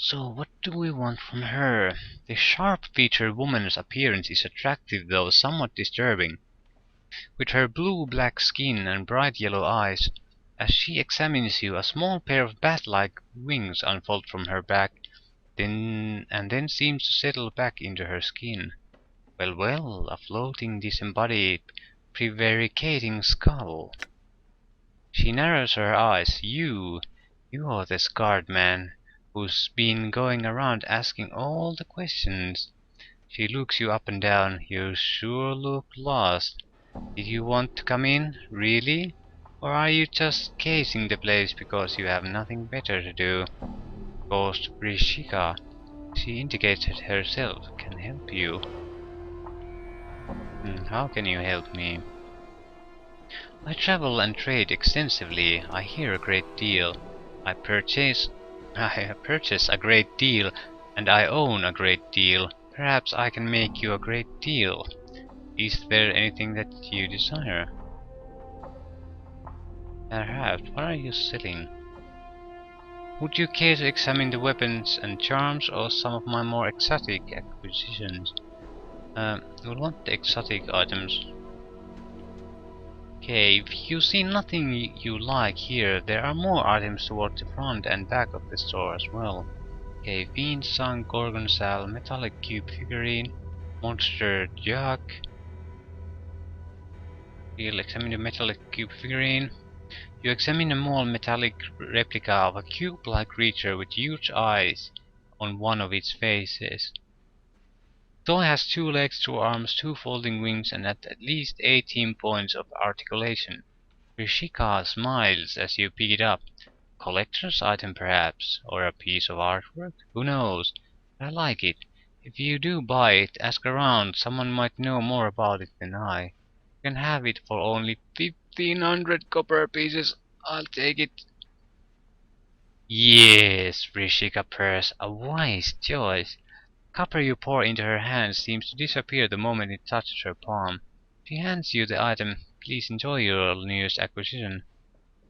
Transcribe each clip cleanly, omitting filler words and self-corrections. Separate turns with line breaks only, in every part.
So what do we want from her? The sharp-featured woman's appearance is attractive though somewhat disturbing. With her blue-black skin and bright yellow eyes, as she examines you, a small pair of bat-like wings unfold from her back, then seems to settle back into her skin. Well, well, a floating, disembodied, prevaricating skull. She narrows her eyes. You are the scarred man who's been going around asking all the questions. She looks you up and down. You sure look lost. Did you want to come in, really? Or are you just casing the place because you have nothing better to do? Ghost Rishika, she indicates it herself, can help you. How can you help me? I travel and trade extensively. I hear a great deal. I purchase I purchase a great deal, and I own a great deal. Perhaps I can make you a great deal. Is there anything that you desire? Perhaps. What are you selling? Would you care to examine the weapons and charms, or some of my more exotic acquisitions? We'll want the exotic items. Okay, if you see nothing you like here, there are more items towards the front and back of the store as well. Okay, Fiend, Sun, Gorgonsal, Metallic Cube Figurine, Monster Jug. We'll examine the Metallic Cube Figurine. You examine a small metallic replica of a cube-like creature with huge eyes on one of its faces. The toy has 2 legs, 2 arms, 2 folding wings, and at least 18 points of articulation. Rishika smiles as you pick it up. Collector's item perhaps, or a piece of artwork? Who knows? I like it. If you do buy it, ask around, someone might know more about it than I. You can have it for only 1500 copper pieces. I'll take it. Yes, Rishika purrs, a wise choice. Copper you pour into her hand seems to disappear the moment it touches her palm. She hands you the item. Please enjoy your newest acquisition.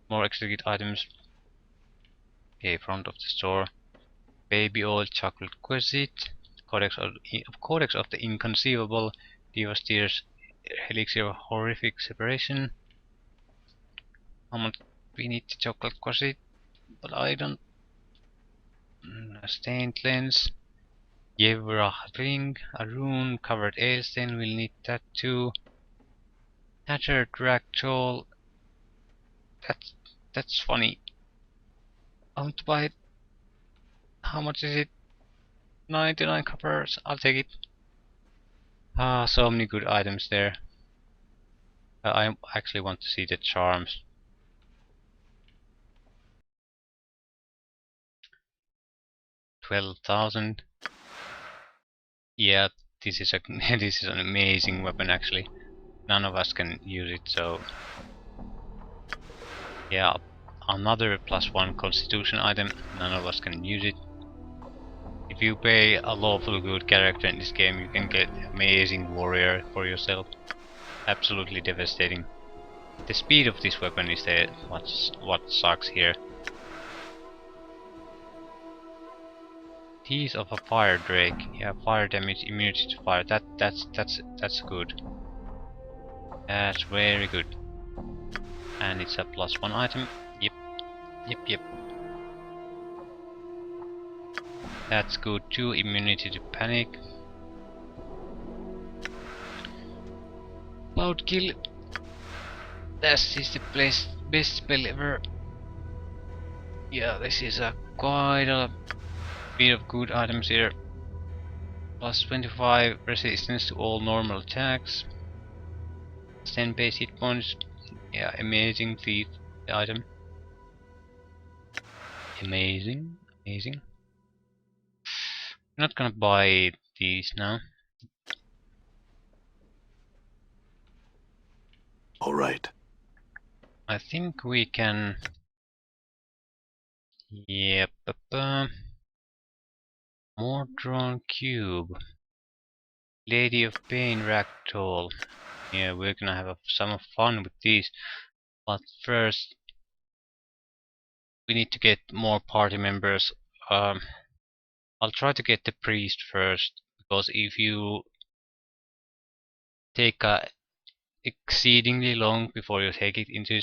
More exotic items. Okay, front of the store. Baby oil chocolate quesit. Codex of the inconceivable. Devastator's elixir of horrific separation. How much we need the chocolate quesit? But I don't. A stained lens. Yevra ring. A rune covered ailstain. We'll need that too. Hatcher Dragtoll. That's funny. I want to buy it. How much is it? 99 coppers. I'll take it. Ah, so many good items there. I actually want to see the charms. 12,000. Yeah, this is a this is an amazing weapon actually. None of us can use it, so yeah, another +1 constitution item. None of us can use it. If you pay a lawful good character in this game, you can get amazing warrior for yourself. Absolutely devastating. The speed of this weapon is what sucks here. Teeth of a fire drake. Yeah, fire damage, immunity to fire. That's good. That's very good. And it's a +1 item. Yep. That's good too. Immunity to panic. Cloud kill. This is the best spell ever. Yeah, this is a quite a bit of good items here. +25 resistance to all normal attacks. 10 base hit points. Yeah, amazing thief item. Amazing. I'm not gonna buy these now.
Alright.
I think we can. Yep. More drawn cube. Lady of Pain Ragdoll. Yeah, we're gonna have some fun with these. But first, we need to get more party members. I'll try to get the priest first, because if you take exceedingly long before you take it into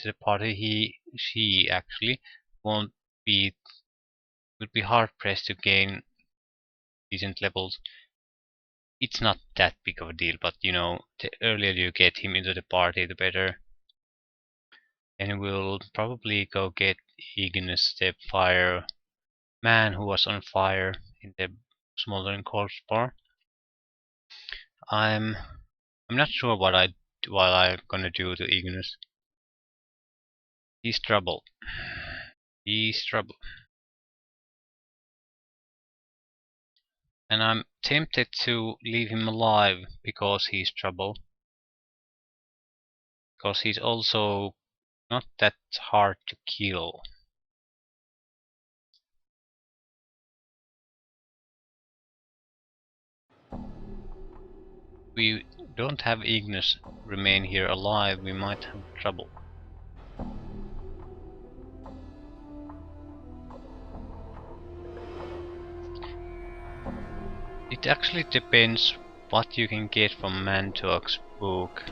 the party, she actually won't be would be hard pressed to gain decent levels. It's not that big of a deal, but you know, the earlier you get him into the party, the better. And we'll probably go get Ignis, the fire man who was on fire in the smoldering corpse bar. I'm not sure what I'm gonna do to Ignis. He's trouble. He's trouble. And I'm tempted to leave him alive because he's trouble. Because he's also not that hard to kill. We don't have Ignis remain here alive, we might have trouble. It actually depends what you can get from Mantork's book.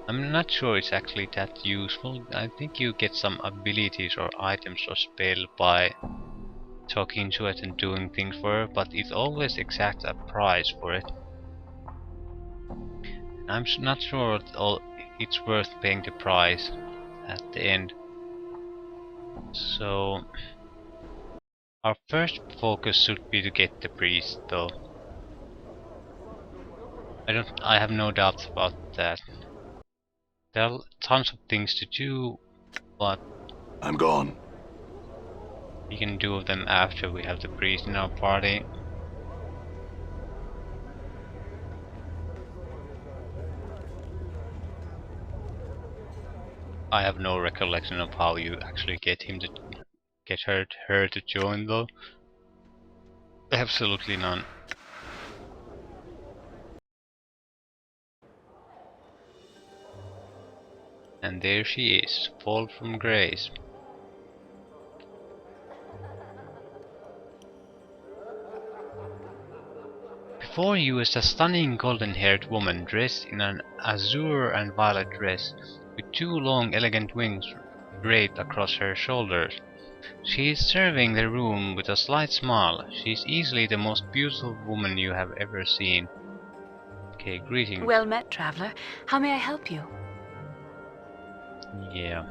I'm not sure it's actually that useful. I think you get some abilities or items or spell by talking to it and doing things for it, but it always exacts a price for it. I'm not sure it's worth paying the price at the end. So our first focus should be to get the priest, though. I have no doubts about that. There are tons of things to do, but
I'm gone.
we can do them after we have the priest in our party. I have no recollection of how you actually get him to get her to join, though. Absolutely none. And there she is, fall from grace. Before you is a stunning golden-haired woman dressed in an azure and violet dress, with two long elegant wings draped across her shoulders. She is serving the room with a slight smile. She is easily the most beautiful woman you have ever seen. Okay, greetings.
Well met, traveler. How may I help you?
Yeah.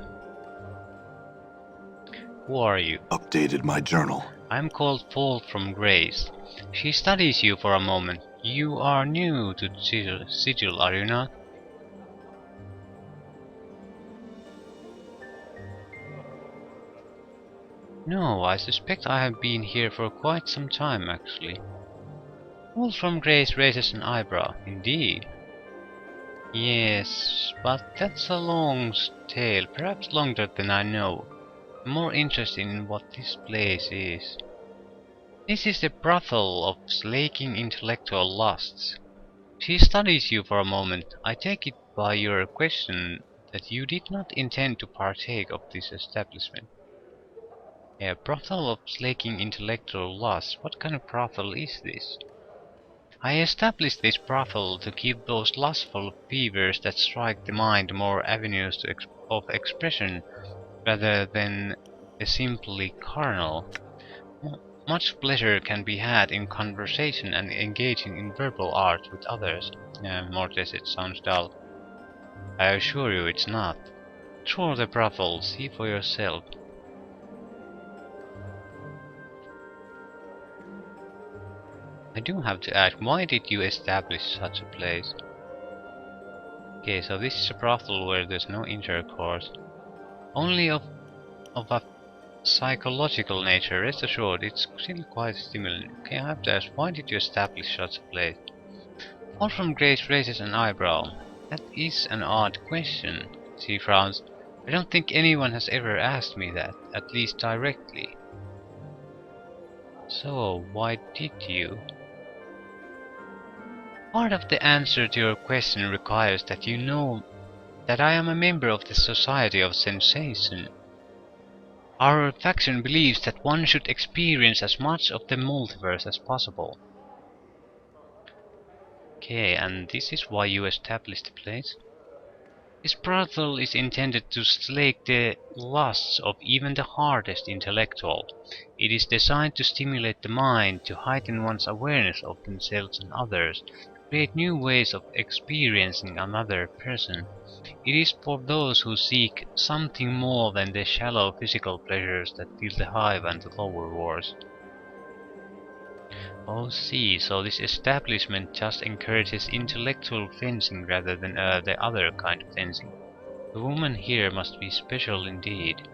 Who are you?
Updated my journal.
I'm called Fall from Grace. She studies you for a moment. You are new to Sigil, are you not? No, I suspect I have been here for quite some time, actually. Fall from Grace raises an eyebrow. Indeed. Yes, but that's a long tale, perhaps longer than I know. I'm more interested in what this place is. This is the brothel of slaking intellectual lusts. She studies you for a moment. I take it by your question that you did not intend to partake of this establishment. A brothel of slaking intellectual lusts? What kind of brothel is this? I established this brothel to give those lustful fevers that strike the mind more avenues of expression rather than the simply carnal. Much pleasure can be had in conversation and engaging in verbal arts with others. Mortis, it sounds dull. I assure you it's not. Tour the brothel, see for yourself. I do have to ask, why did you establish such a place? Okay, so this is a brothel where there's no intercourse. Only of a psychological nature, rest assured, it's still quite stimulant. Okay, I have to ask, why did you establish such a place? Fall from Grace raises an eyebrow. That is an odd question. She frowns. I don't think anyone has ever asked me that, at least directly. So, why did you? Part of the answer to your question requires that you know that I am a member of the Society of Sensation. Our faction believes that one should experience as much of the multiverse as possible. Okay, and this is why you established the place. This brothel is intended to slake the lusts of even the hardest intellectual. It is designed to stimulate the mind, to heighten one's awareness of themselves and others, to create new ways of experiencing another person. It is for those who seek something more than the shallow physical pleasures that fill the hive and the lower wars. Oh, see, so this establishment just encourages intellectual fencing rather than the other kind of fencing. The women here must be special indeed.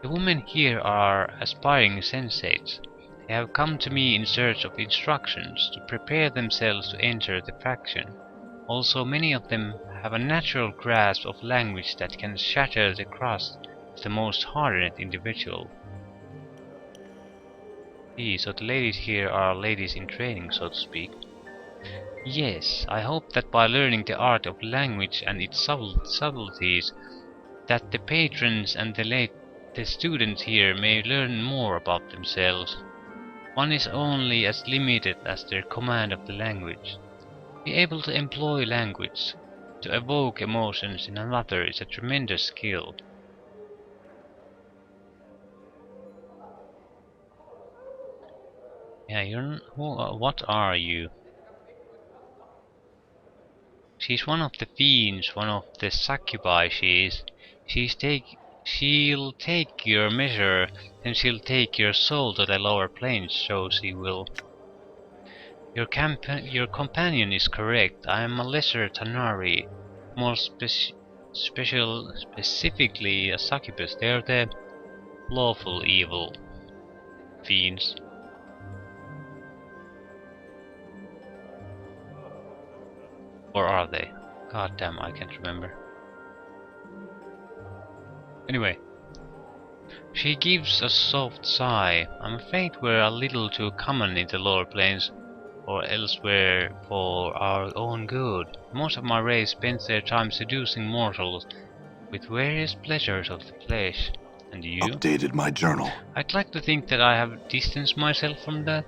The women here are aspiring sensates. They have come to me in search of instructions to prepare themselves to enter the faction. Also, many of them have a natural grasp of language that can shatter the crust of the most hardened individual. So the ladies here are ladies in training, so to speak. Yes, I hope that by learning the art of language and its subtleties, that the patrons and the students here may learn more about themselves. One is only as limited as their command of the language. Be able to employ language, to evoke emotions in another is a tremendous skill. Yeah, what are you? She's one of the fiends, one of the succubi she is. She'll take your measure, then she'll take your soul to the lower planes, so she will. Your companion is correct. I am a lesser Tanari, more specifically a succubus. They are the lawful evil fiends. Or are they? God damn, I can't remember. Anyway, she gives a soft sigh. I'm afraid we're a little too common in the lower planes or elsewhere for our own good. Most of my race spends their time seducing mortals with various pleasures of the flesh. And you?
Updated my journal.
I'd like to think that I have distanced myself from that.